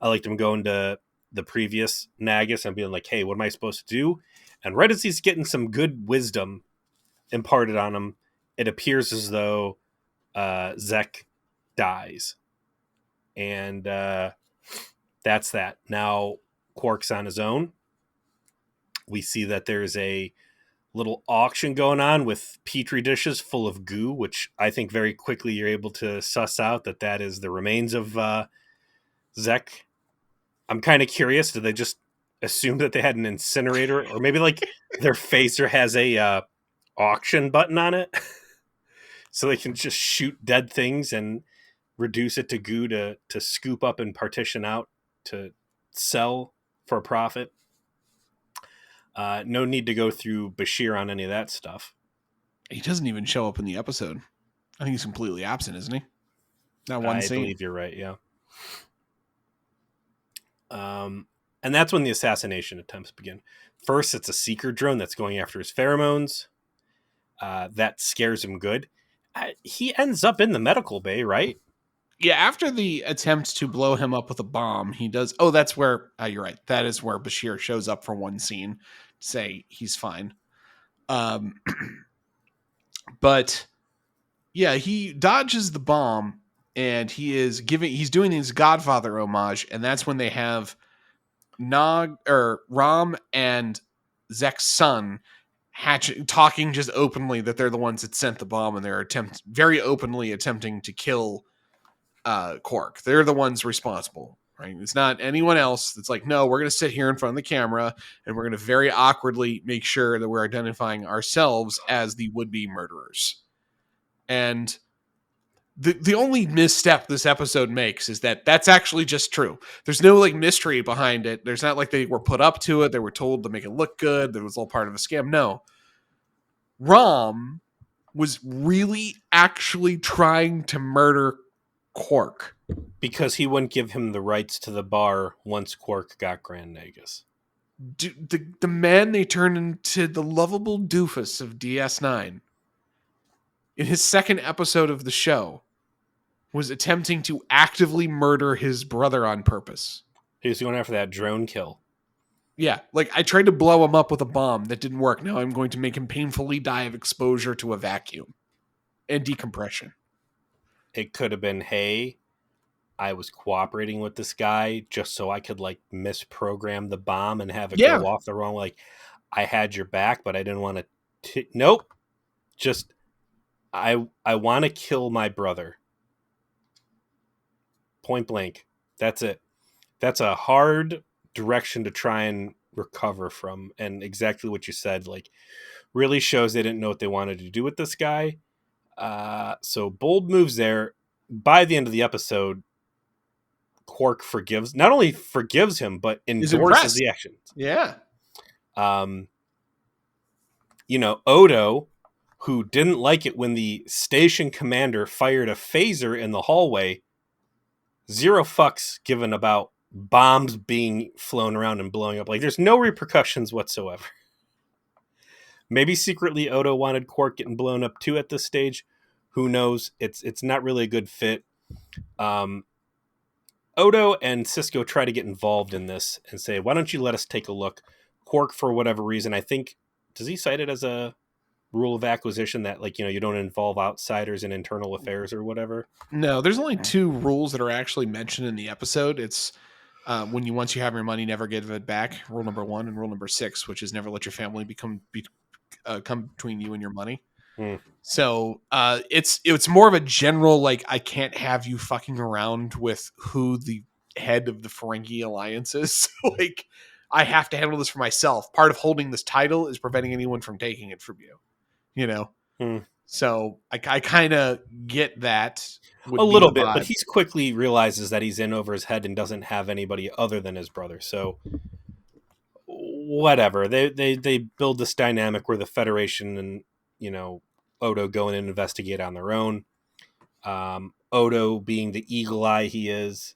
Speaker 2: I liked him going to the previous Nagus and being like, hey, what am I supposed to do? And right as he's getting some good wisdom imparted on him, it appears as though Zek dies. And that's that. Now, Quark's on his own. We see that there's a little auction going on with petri dishes full of goo, which I think very quickly you're able to suss out that is the remains of Zek. I'm kind of curious. Did they just assume that they had an incinerator, or maybe like their phaser has a auction button on it, so they can just shoot dead things and reduce it to goo to scoop up and partition out to sell for a profit. No need to go through Bashir on any of that stuff.
Speaker 1: He doesn't even show up in the episode. I think he's completely absent, isn't he? Not one scene.
Speaker 2: I believe you're right, yeah. And that's when the assassination attempts begin. First, it's a seeker drone that's going after his pheromones. That scares him good. He ends up in the medical bay, right?
Speaker 1: Yeah, after the attempt to blow him up with a bomb, he does... Oh, that's where... you're right. That is where Bashir shows up for one scene to say he's fine. But, yeah, he dodges the bomb, and he's doing his Godfather homage, and that's when they have Rom and Zek's son talking just openly that they're the ones that sent the bomb, and they're very openly attempting to kill Quark. They're the ones responsible, right? It's not anyone else that's like, no, we're going to sit here in front of the camera and we're going to very awkwardly make sure that we're identifying ourselves as the would-be murderers. And the only misstep this episode makes is that that's actually just true. There's no like mystery behind it. There's not like they were put up to it. They were told to make it look good. That was all part of a scam. No. Rom was really actually trying to murder Quark.
Speaker 2: Because he wouldn't give him the rights to the bar once Quark got Grand Nagus.
Speaker 1: the man they turned into the lovable doofus of DS9 in his second episode of the show was attempting to actively murder his brother on purpose.
Speaker 2: He was going after that drone kill.
Speaker 1: Yeah, like I tried to blow him up with a bomb that didn't work. Now I'm going to make him painfully die of exposure to a vacuum and decompression.
Speaker 2: It could have been, hey, I was cooperating with this guy just so I could like misprogram the bomb and have it go off the wrong. Like, I had your back, but I didn't want to. Nope. Just I want to kill my brother. Point blank. That's it. That's a hard direction to try and recover from. And exactly what you said, like, really shows they didn't know what they wanted to do with this guy. So bold moves there. By the end of the episode, Quark not only forgives him, but endorses the actions.
Speaker 1: Yeah.
Speaker 2: Odo, who didn't like it when the station commander fired a phaser in the hallway, zero fucks given about bombs being flown around and blowing up. Like, there's no repercussions whatsoever. Maybe secretly Odo wanted Quark getting blown up too at this stage. Who knows? It's not really a good fit. Odo and Sisko try to get involved in this and say, why don't you let us take a look? Quark, for whatever reason, I think, does he cite it as a rule of acquisition that, like, you don't involve outsiders in internal affairs or whatever?
Speaker 1: No, there's only 2 rules that are actually mentioned in the episode. It's once you have your money, never give it back. Rule number 1, and rule number 6, which is never let your family come between you and your money. So it's more of a general, like, I can't have you fucking around with who the head of the Ferengi alliance is. Like, I have to handle this for myself. Part of holding this title is preventing anyone from taking it from you. So I kind of get that
Speaker 2: a little bit, but he quickly realizes that he's in over his head and doesn't have anybody other than his brother. So whatever, they build this dynamic where the Federation and Odo go in and investigate on their own. Odo, being the eagle eye he is,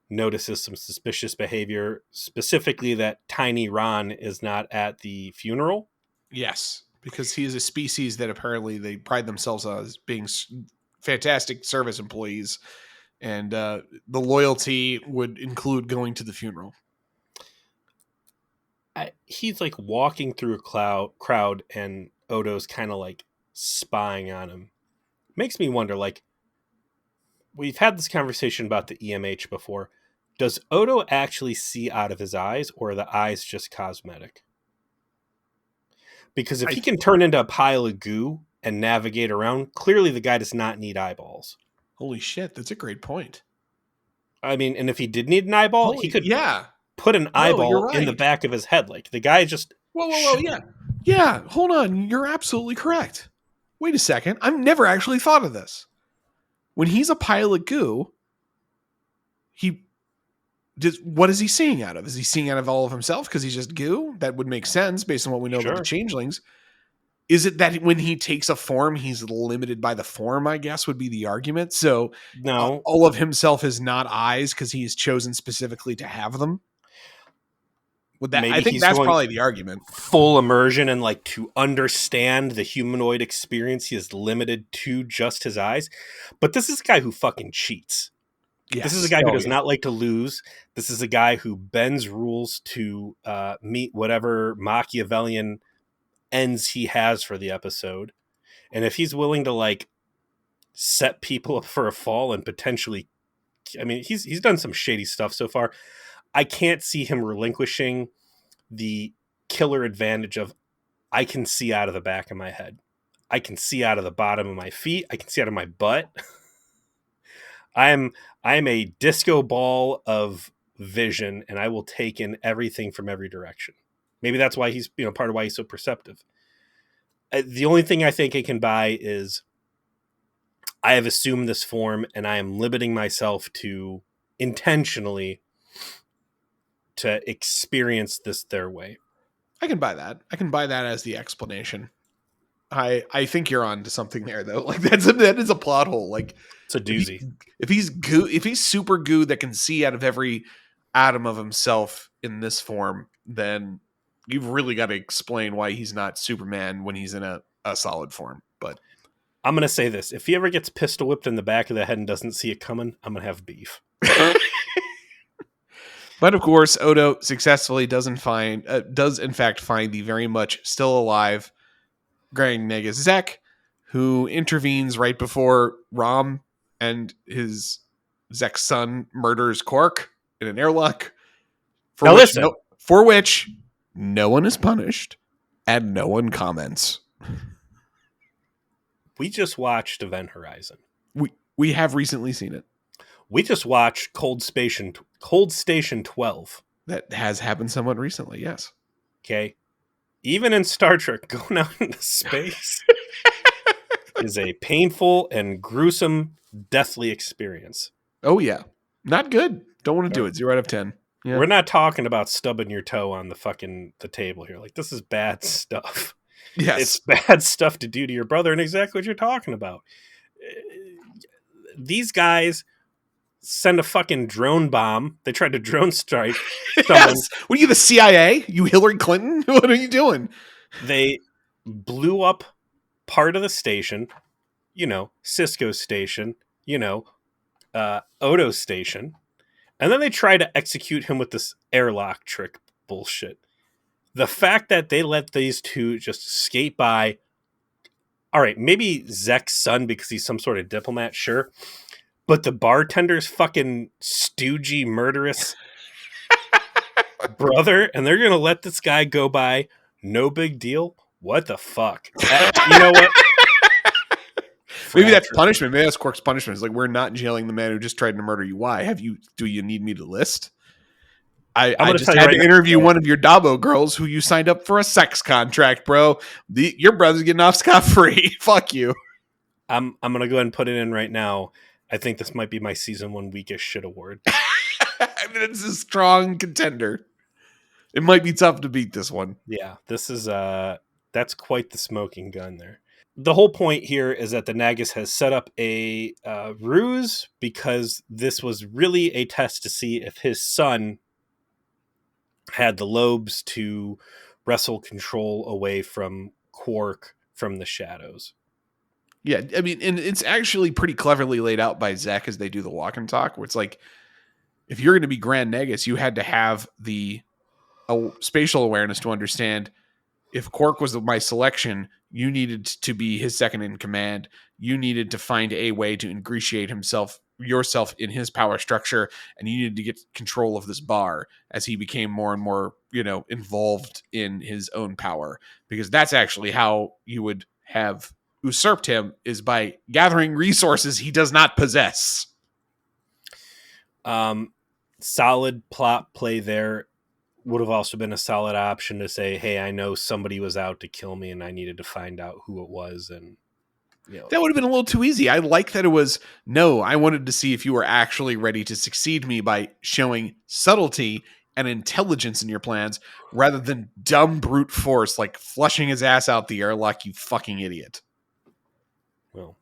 Speaker 2: notices some suspicious behavior, specifically that Tiny Ron is not at the funeral.
Speaker 1: Yes, because he is a species that apparently they pride themselves on as being fantastic service employees, and the loyalty would include going to the funeral.
Speaker 2: He's like walking through a crowd, and Odo's kind of like spying on him. Makes me wonder, like, we've had this conversation about the EMH before. Does Odo actually see out of his eyes, or are the eyes just cosmetic? Because if he can turn into a pile of goo and navigate around, clearly the guy does not need eyeballs.
Speaker 1: Holy shit, that's a great point.
Speaker 2: I mean, and if he did need an eyeball, he could put an eyeball in the back of his head. Like, the guy just...
Speaker 1: Whoa, yeah. Yeah, hold on. You're absolutely correct. Wait a second. I've never actually thought of this. When he's a pile of goo, what is he seeing out of? Is he seeing out of all of himself because he's just goo? That would make sense based on what we know about the changelings. Is it that when he takes a form, he's limited by the form, I guess, would be the argument? So
Speaker 2: no,
Speaker 1: all of himself is not eyes because he is chosen specifically to have them? I think that's probably the argument.
Speaker 2: Full immersion and, like, to understand the humanoid experience, he is limited to just his eyes. But this is a guy who fucking cheats. Yes. This is a guy who does not like to lose. This is a guy who bends rules to meet whatever Machiavellian ends he has for the episode. And if he's willing to, like, set people up for a fall and potentially... I mean, he's done some shady stuff so far. I can't see him relinquishing the killer advantage of, I can see out of the back of my head. I can see out of the bottom of my feet. I can see out of my butt. I'm a disco ball of vision, and I will take in everything from every direction. Maybe that's why he's, part of why he's so perceptive. The only thing I think I can buy is I have assumed this form, and I am limiting myself to intentionally to experience this their way.
Speaker 1: I can buy that. I can buy that as the explanation. I think you're on to something there, though. Like, that is a plot hole. Like,
Speaker 2: it's a doozy.
Speaker 1: If he's super goo that can see out of every atom of himself in this form, then you've really got to explain why he's not Superman when he's in a solid form. But
Speaker 2: I'm going to say this. If he ever gets pistol whipped in the back of the head and doesn't see it coming, I'm going to have beef.
Speaker 1: But of course, Odo successfully does in fact find the very much still alive Grand Nagus Zek, who intervenes right before Rom and his Zek's son murders Quark in an airlock. For which no one is punished and no one comments.
Speaker 2: We just watched Event Horizon.
Speaker 1: We have recently seen it.
Speaker 2: We just watched Cold Station 12.
Speaker 1: That has happened somewhat recently, yes.
Speaker 2: Okay. Even in Star Trek, going out into space is a painful and gruesome, deathly experience.
Speaker 1: Oh, yeah. Not good. Don't want to do it. 0 out of 10. Yeah.
Speaker 2: We're not talking about stubbing your toe on the table here. Like, this is bad stuff.
Speaker 1: Yes.
Speaker 2: It's bad stuff to do to your brother, and exactly what you're talking about. These guys send a fucking drone bomb. They tried to drone strike someone.
Speaker 1: Yes. What are you, the CIA? You Hillary Clinton? What are you doing?
Speaker 2: They blew up part of the station, Cisco station, Odo station. And then they try to execute him with this airlock trick bullshit. The fact that they let these two just skate by. All right, maybe Zek's son because he's some sort of diplomat, sure. But the bartender's fucking stoogey, murderous brother, and they're going to let this guy go by. No big deal. What the fuck? You know what?
Speaker 1: Maybe that's punishment. Maybe that's Quark's punishment. It's like, we're not jailing the man who just tried to murder you. Why? Do you need me to list? I just had to interview one of your Dabo girls who you signed up for a sex contract, bro. Your brother's getting off scot-free. Fuck you.
Speaker 2: I'm going to go ahead and put it in right now. I think this might be my season 1 weakest shit award.
Speaker 1: I mean, it's a strong contender. It might be tough to beat this one.
Speaker 2: Yeah, this is that's quite the smoking gun there. The whole point here is that the Nagus has set up a ruse because this was really a test to see if his son had the lobes to wrestle control away from Quark from the shadows.
Speaker 1: Yeah, I mean, and it's actually pretty cleverly laid out by Zek as they do the walk and talk, where it's like, if you're going to be Grand Nagus, you had to have the spatial awareness to understand if Quark was my selection, you needed to be his second in command. You needed to find a way to ingratiate yourself in his power structure, and you needed to get control of this bar as he became more and more, involved in his own power, because that's actually how you would have usurped him, is by gathering resources he does not possess.
Speaker 2: Solid plot play there. Would have also been a solid option to say, hey, I know somebody was out to kill me and I needed to find out who it was. And
Speaker 1: that would have been a little too easy. I like that it was, no, I wanted to see if you were actually ready to succeed me by showing subtlety and intelligence in your plans rather than dumb brute force, like flushing his ass out the airlock, you fucking idiot.
Speaker 2: Well,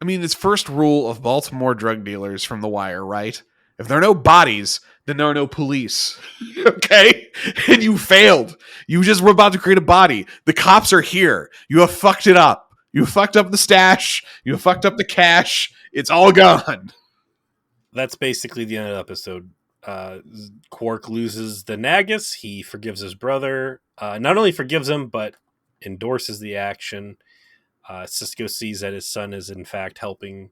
Speaker 1: I mean, it's first rule of Baltimore drug dealers from The Wire, right? If there are no bodies, then there are no police. Okay? And you failed. You just were about to create a body. The cops are here. You have fucked it up. You fucked up the stash. You fucked up the cash. It's all gone.
Speaker 2: That's basically the end of the episode. Quark loses the Nagus. He forgives his brother. Not only forgives him, but endorses the action. Cisco sees that his son is, in fact, helping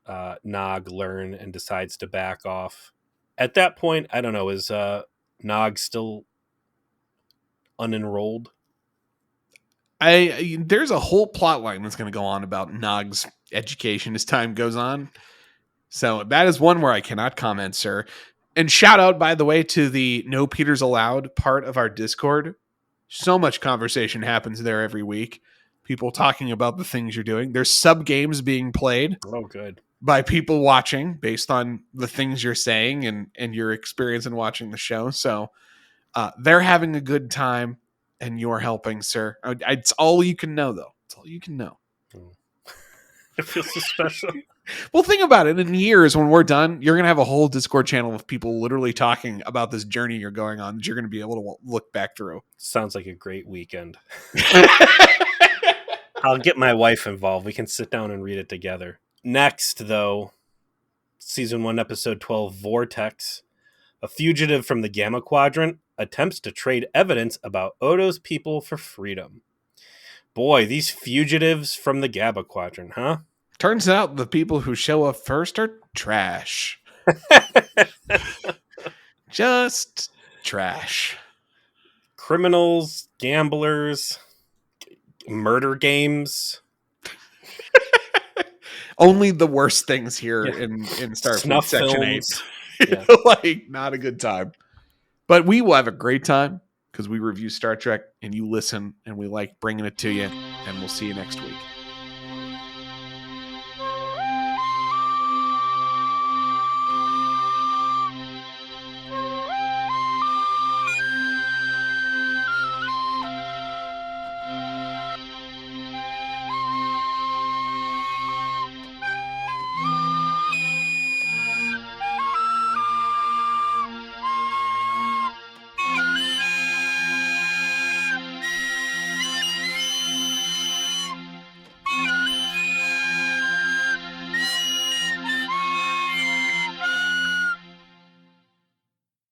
Speaker 2: Nog learn and decides to back off. At that point, I don't know, is Nog still unenrolled?
Speaker 1: There's a whole plot line that's going to go on about Nog's education as time goes on. So that is one where I cannot comment, sir. And shout out, by the way, to the No Peters Allowed part of our Discord. So much conversation happens there every week. People talking about the things you're doing. There's sub games being played.
Speaker 2: Oh, good.
Speaker 1: By people watching based on the things you're saying and your experience in watching the show. So they're having a good time and you're helping, sir. It's all you can know, though. It's all you can know.
Speaker 2: It feels so special.
Speaker 1: Well, think about it. In years, when we're done, you're going to have a whole Discord channel of people literally talking about this journey you're going on that you're going to be able to look back through.
Speaker 2: Sounds like a great weekend. I'll get my wife involved. We can sit down and read it together. Next, though, Season 1, Episode 12, Vortex. A fugitive from the Gamma Quadrant attempts to trade evidence about Odo's people for freedom. Boy, these fugitives from the Gamma Quadrant, huh?
Speaker 1: Turns out the people who show up first are trash. Just trash.
Speaker 2: Criminals, gamblers, murder games.
Speaker 1: Only the worst things here in Starfleet
Speaker 2: Snuff
Speaker 1: Section
Speaker 2: films.
Speaker 1: 8.
Speaker 2: Yeah.
Speaker 1: Like, not a good time. But we will have a great time because we review Star Trek and you listen and we like bringing it to you. And we'll see you next week.